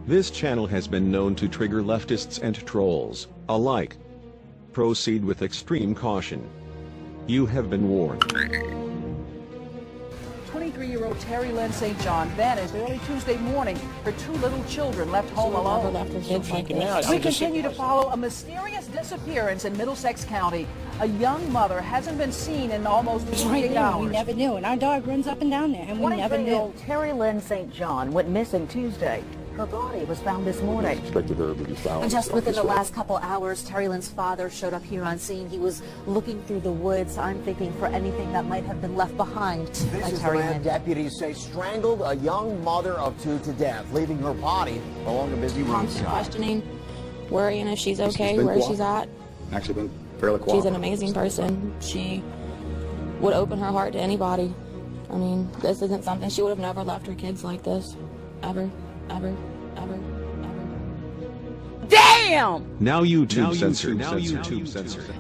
This channel has been known to trigger leftists and trolls alike. Proceed with extreme caution. You have been warned. 23-year-old Terry Lynn St. John vanished early Tuesday morning. Her two little children left home alone. We continue to follow a mysterious disappearance in Middlesex County. A young mother hasn't been seen in almost 48 hours. We never knew, and our dog runs up and down there, and we never knew. Terry Lynn St. John went missing Tuesday. Her body was found this morning. Expected her to be found. Just within the last couple hours, Terry Lynn's father showed up here on scene. He was looking through the woods, I'm thinking, for anything that might have been left behind by Terry Lynn. Deputies say strangled a young mother of two to death, leaving her body along a busy roadside. Questioning, worrying if she's okay, where she's at. Actually been fairly quiet. She's an amazing person. She would open her heart to anybody. I mean, this isn't something, she would have never left her kids like this. Ever. Ever. Damn! Now YouTube censored.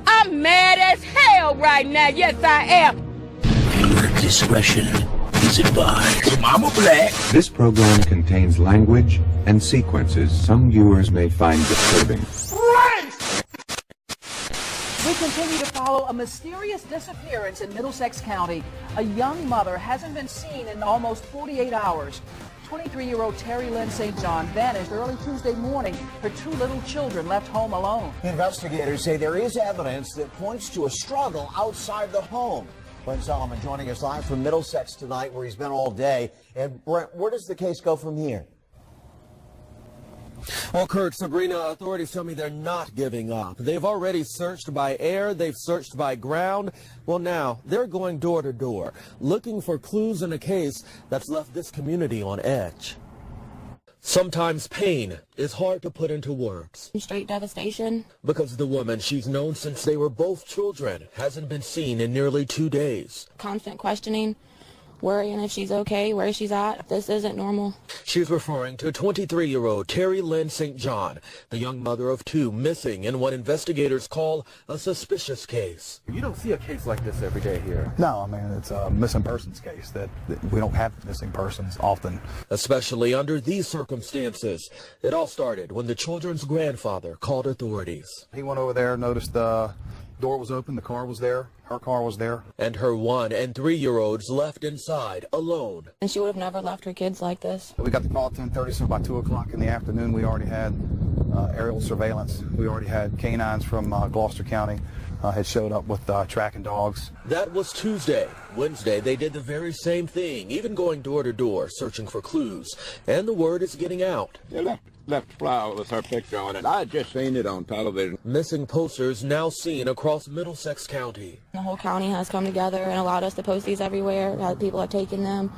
I'm mad as hell right now. Yes, I am. Viewer discretion is advised. Mama Black. This program contains language and sequences some viewers may find disturbing. We continue to follow a mysterious disappearance in Middlesex County. A young mother hasn't been seen in almost 48 hours. 23-year-old Terry Lynn St. John vanished early Tuesday morning. Her two little children left home alone. Investigators say there is evidence that points to a struggle outside the home. Brent Solomon joining us live from Middlesex tonight, where he's been all day. And Brent, where does the case go from here? Well, Kurt, Sabrina, authorities tell me they're not giving up. They've already searched by air, they've searched by ground. Well, now they're going door to door, looking for clues in a case that's left this community on edge. Sometimes pain is hard to put into words. Straight devastation. Because the woman she's known since they were both children hasn't been seen in nearly 2 days. Constant questioning, worrying if she's okay, where she's at. This isn't normal. She's referring to 23-year-old Terry Lynn St. John, the young mother of two, missing in what investigators call a suspicious case. You don't see a case like this every day here. No, I mean, it's a missing persons case that we don't have missing persons often. Especially under these circumstances. It all started when the children's grandfather called authorities. He went over there, noticed the door was open, the car was there, her car was there. And her 1- and 3-year-olds left inside, alone. And she would have never left her kids like this. We got the call at 10:30, so by 2 o'clock in the afternoon, we already had aerial surveillance. We already had canines from Gloucester County had showed up with tracking dogs. That was Tuesday. Wednesday, they did the very same thing, even going door to door, searching for clues. And the word is getting out. Yeah, left flower with her picture on it. I just seen it on television. Missing posters now seen across Middlesex County. The whole county has come together and allowed us to post these everywhere. People have taken them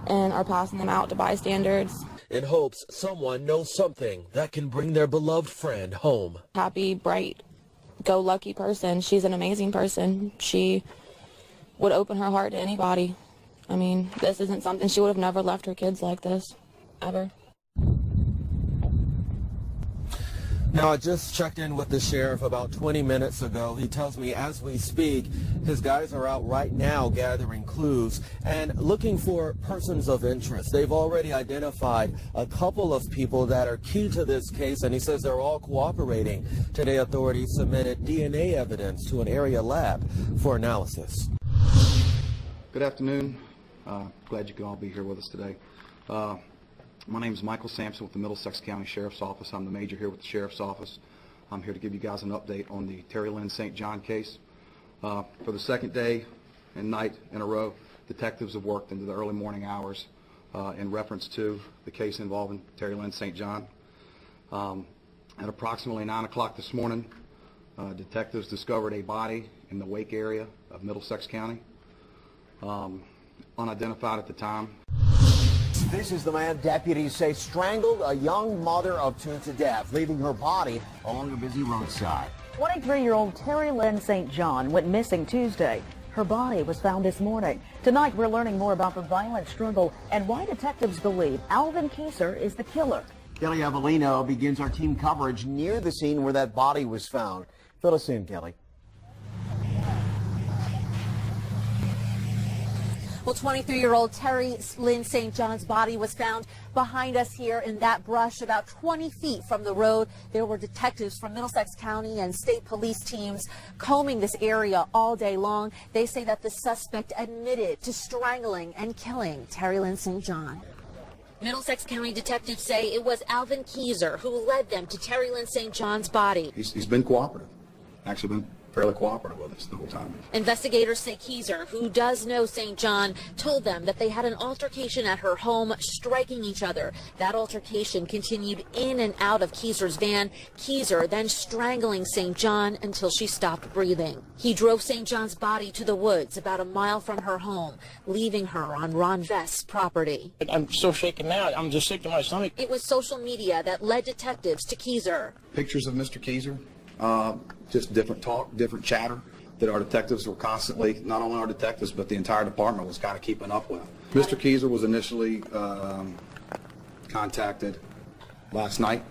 and are passing them out to bystanders. In hopes someone knows something that can bring their beloved friend home. Happy, bright, go-lucky person. She's an amazing person. She would open her heart to anybody. I mean, this isn't something, she would have never left her kids like this, ever. Now, I just checked in with the sheriff about 20 minutes ago. He tells me as we speak, his guys are out right now gathering clues and looking for persons of interest. They've already identified a couple of people that are key to this case, and he says they're all cooperating. Today, authorities submitted DNA evidence to an area lab for analysis. Good afternoon. Glad you could all be here with us today. My name is Michael Sampson with the Middlesex County Sheriff's Office. I'm the major here with the Sheriff's Office. I'm here to give you guys an update on the Terry Lynn St. John case. For the second day and night in a row, detectives have worked into the early morning hours in reference to the case involving Terry Lynn St. John. At approximately 9 o'clock this morning, detectives discovered a body in the Wake area of Middlesex County, unidentified at the time. This is the man deputies say strangled a young mother of two to death, leaving her body along a busy roadside. 23-year-old Terry Lynn St. John went missing Tuesday. Her body was found this morning. Tonight, we're learning more about the violent struggle and why detectives believe Alvin Kieser is the killer. Kelly Avellino begins our team coverage near the scene where that body was found. Fill us in, Kelly. Well, 23-year-old Terry Lynn St. John's body was found behind us here in that brush about 20 feet from the road. There were detectives from Middlesex County and state police teams combing this area all day long. They say that the suspect admitted to strangling and killing Terry Lynn St. John. Middlesex County detectives say it was Alvin Keyser who led them to Terry Lynn St. John's body. He's been cooperative, actually been fairly cooperative with us the whole time. Investigators say Keyser, who does know St. John, told them that they had an altercation at her home, striking each other. That altercation continued in and out of Keyser's van, Keyser then strangling St. John until she stopped breathing. He drove St. John's body to the woods about a mile from her home, leaving her on Ron Vest's property. I'm still shaking now. I'm just sick to my stomach. It was social media that led detectives to Keyser. Pictures of Mr. Keyser. Just different talk, different chatter that our detectives were constantly, not only our detectives, but the entire department was kind of keeping up with. Mr. Keyser was initially contacted last night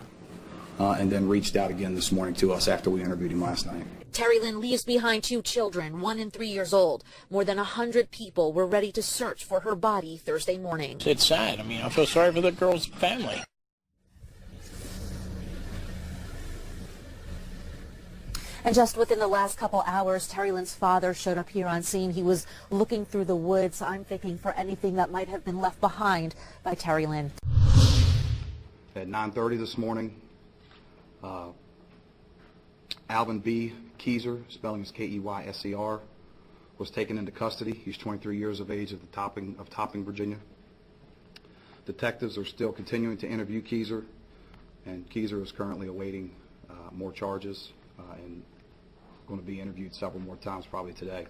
and then reached out again this morning to us after we interviewed him last night. Terry Lynn leaves behind 2 children, 1 and 3 years old. More than 100 people were ready to search for her body Thursday morning. It's sad. I mean, I feel sorry for the girl's family. And just within the last couple hours, Terry Lynn's father showed up here on scene. He was looking through the woods, I'm thinking, for anything that might have been left behind by Terry Lynn. At 9:30 this morning, Alvin B. Keyser, spelling is Keyser, was taken into custody. He's 23 years of age of Topping, Virginia. Detectives are still continuing to interview Keyser, and Keyser is currently awaiting more charges and going to be interviewed several more times probably today.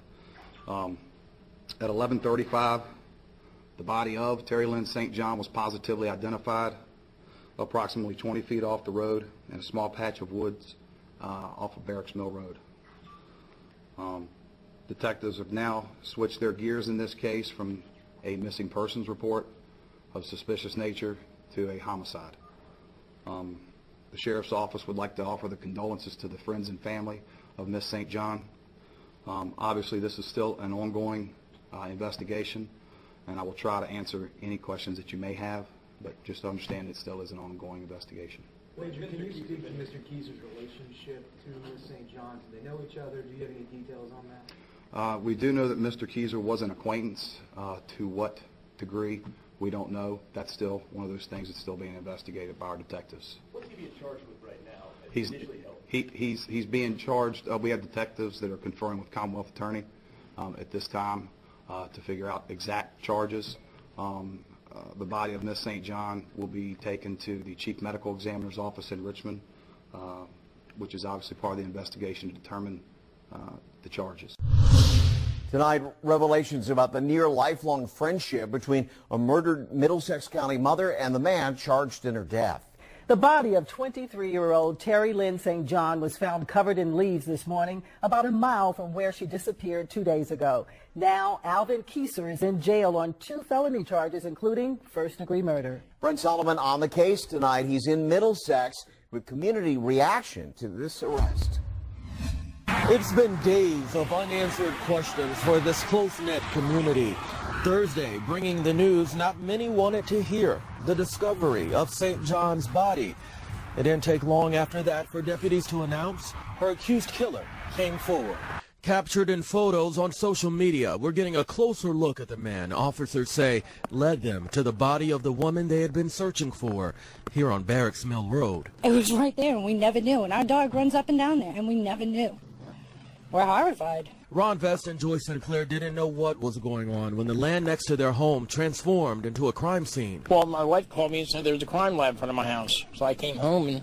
At 11:35, the body of Terry Lynn St. John was positively identified approximately 20 feet off the road in a small patch of woods off of Barracks Mill Road. Detectives have now switched their gears in this case from a missing persons report of suspicious nature to a homicide. The Sheriff's Office would like to offer the condolences to the friends and family of Miss St. John. Obviously, this is still an ongoing investigation, and I will try to answer any questions that you may have, but just understand it still is an ongoing investigation. Major, can you speak to Mr. Keyser's relationship to Miss St. John? Do they know each other? Do you have any details on that? We do know that Mr. Keyser was an acquaintance. To what degree, we don't know. That's still one of those things that's still being investigated by our detectives. What's he being charged with right now? He's being charged. We have detectives that are conferring with Commonwealth Attorney at this time to figure out exact charges. The body of Miss St. John will be taken to the Chief Medical Examiner's office in Richmond, which is obviously part of the investigation to determine the charges. Tonight, revelations about the near lifelong friendship between a murdered Middlesex County mother and the man charged in her death. The body of 23-year-old Terry Lynn St. John was found covered in leaves this morning, about a mile from where she disappeared 2 days ago. Now, Alvin Keyser is in jail on 2 felony charges, including first-degree murder. Brent Solomon on the case tonight. He's in Middlesex with community reaction to this arrest. It's been days of unanswered questions for this close-knit community. Thursday, bringing the news not many wanted to hear, the discovery of St. John's body. It didn't take long after that for deputies to announce her accused killer came forward. Captured in photos on social media, we're getting a closer look at the man officers say led them to the body of the woman they had been searching for here on Barracks Mill Road. It was right there and we never knew, and our dog runs up and down there and we never knew. We're horrified. Ron Vest and Joyce Sinclair didn't know what was going on when the land next to their home transformed into a crime scene. Well, my wife called me and said there was a crime lab in front of my house. So I came home and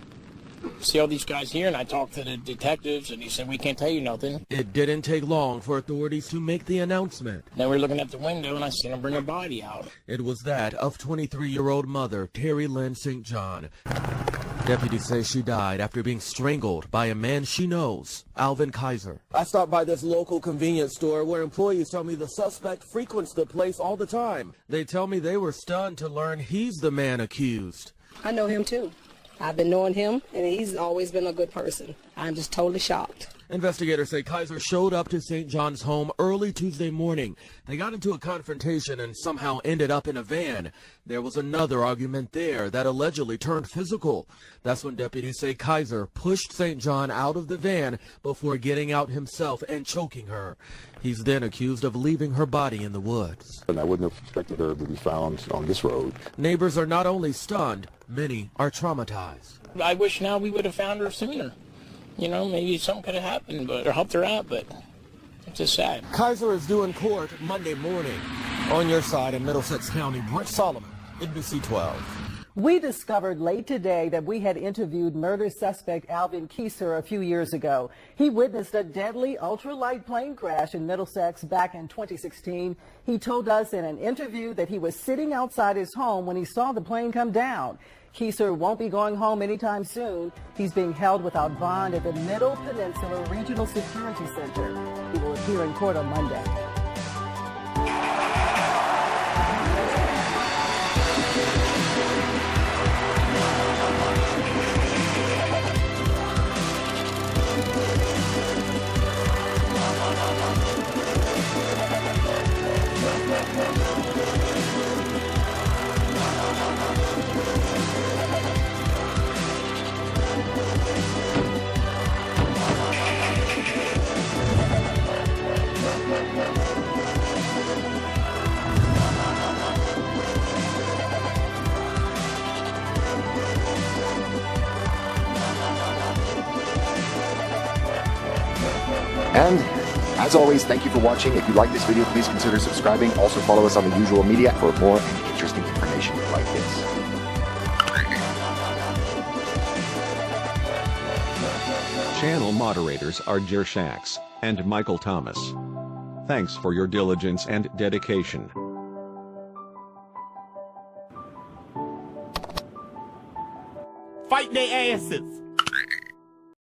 see all these guys here, and I talked to the detectives, and he said, we can't tell you nothing. It didn't take long for authorities to make the announcement. Then we were looking at the window, and I seen him bring a body out. It was that of 23-year-old mother, Terry Lynn St. John. Deputies say she died after being strangled by a man she knows, Alvin Keyser. I stopped by this local convenience store where employees tell me the suspect frequents the place all the time. They tell me they were stunned to learn he's the man accused. I know him too. I've been knowing him, and he's always been a good person. I'm just totally shocked. Investigators say Kaiser showed up to St. John's home early Tuesday morning. They got into a confrontation and somehow ended up in a van. There was another argument there that allegedly turned physical. That's when deputies say Kaiser pushed St. John out of the van before getting out himself and choking her. He's then accused of leaving her body in the woods. And I wouldn't have expected her to be found on this road. Neighbors are not only stunned, many are traumatized. I wish now we would have found her sooner. You know, maybe something could have happened, or helped her out, but it's just sad. Kaiser is due in court Monday morning. On your side in Middlesex County, Brett Solomon, NBC 12. We discovered late today that we had interviewed murder suspect Alvin Kieser a few years ago. He witnessed a deadly ultralight plane crash in Middlesex back in 2016. He told us in an interview that he was sitting outside his home when he saw the plane come down. Kieser won't be going home anytime soon. He's being held without bond at the Middle Peninsula Regional Security Center. He will appear in court on Monday. And as always, thank you for watching. If you like this video, please consider subscribing. Also follow us on the usual media for more interesting information like this. Channel moderators are Jer Shax and Michael Thomas. Thanks for your diligence and dedication. Fight their asses.